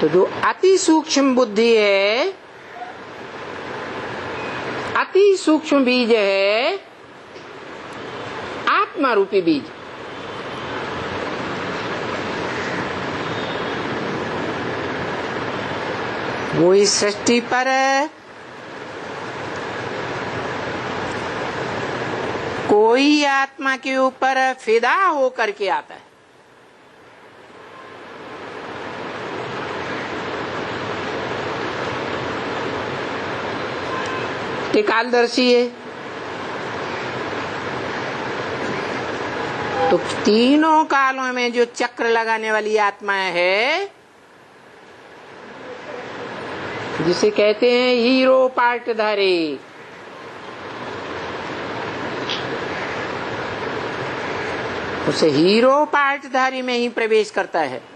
तो जो अति सूक्ष्म बुद्धि है, अति सूक्ष्म बीज है आत्मा रूपी बीज। वो इस सृष्टि पर कोई आत्मा के ऊपर फिदा होकर के आता है। कालदर्शी है तो तीनों कालों में जो चक्र लगाने वाली आत्मा है, जिसे कहते हैं हीरो पार्टधारी, उसे हीरो पार्टधारी में ही प्रवेश करता है।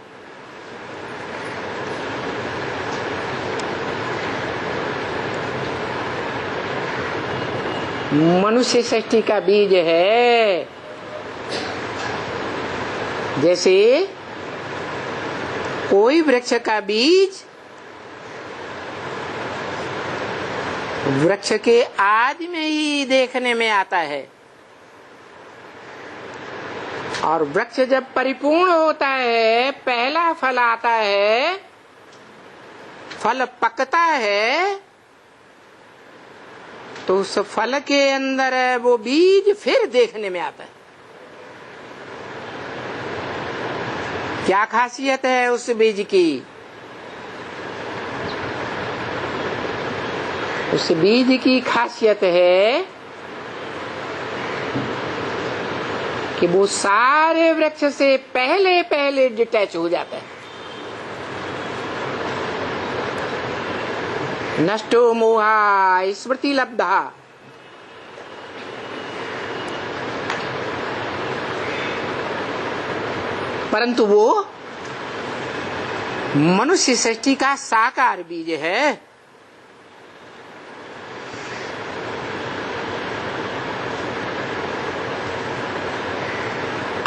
मनुष्य सृष्टि का बीज है। जैसे कोई वृक्ष का बीज वृक्ष के आदि में ही देखने में आता है, और वृक्ष जब परिपूर्ण होता है, पहला फल आता है, फल पकता है, तो उस फल के अंदर वो बीज फिर देखने में आता है। क्या खासियत है उस बीज की? उस बीज की खासियत है कि वो सारे वृक्ष से पहले पहले डिटैच हो जाता है। नष्टो मोहा स्मृति लब्धा। परंतु वो मनुष्य सृष्टि का साकार बीज है।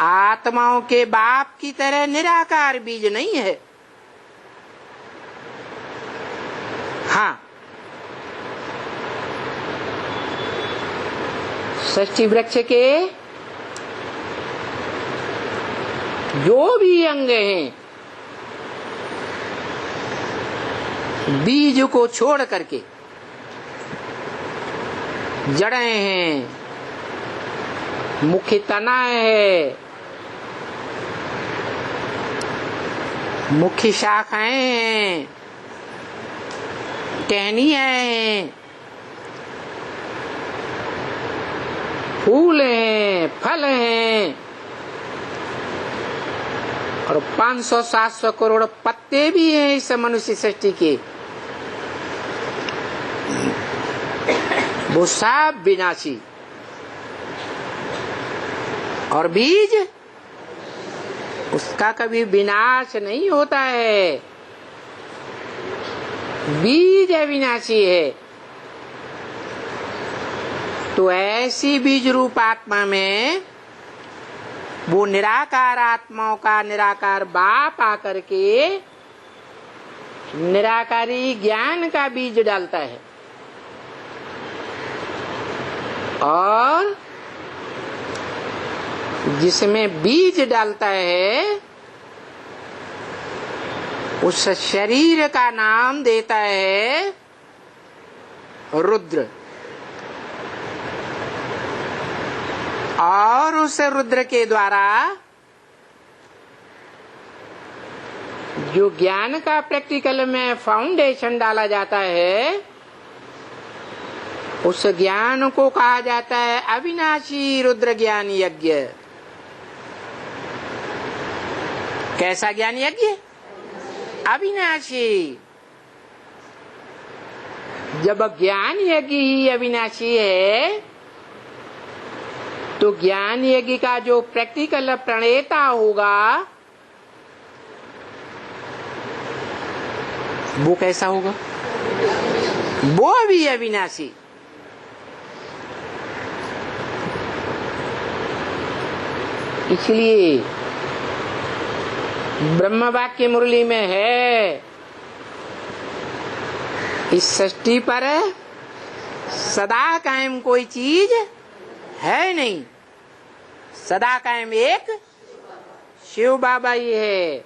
आत्माओं के बाप की तरह निराकार बीज नहीं है। हाँ, सृष्टि वृक्ष के जो भी अंग हैं, बीज को छोड़ करके जड़ें हैं, मुख्य तना है, मुख्य शाखाएं हैं, टहनियां हैं, फूल हैं, फल हैं, और 500-700 करोड़ पत्ते भी हैं इस मनुष्य सृष्टि के। वो सब विनाशी। और बीज उसका कभी विनाश नहीं होता है। बीज अविनाशी है। तो ऐसी बीज रूप आत्मा में वो निराकार आत्माओं का निराकार बाप आकर के निराकारी ज्ञान का बीज डालता है, और जिसमें बीज डालता है उस शरीर का नाम देता है रुद्र। और उस रुद्र के द्वारा जो ज्ञान का प्रैक्टिकल में फाउंडेशन डाला जाता है, उस ज्ञान को कहा जाता है अविनाशी रुद्र ज्ञान यज्ञ। कैसा ज्ञान यज्ञ? अविनाशी। जब ज्ञान यज्ञ ही अविनाशी है, तो ज्ञान यज्ञ का जो प्रैक्टिकल प्रणेता होगा वो कैसा होगा? वो भी अविनाशी। इसलिए ब्रह्म वाक्य मुरली में है इस सृष्टि पर सदा कायम कोई चीज है नहीं, सदा कायम एक शिव बाबा ही है।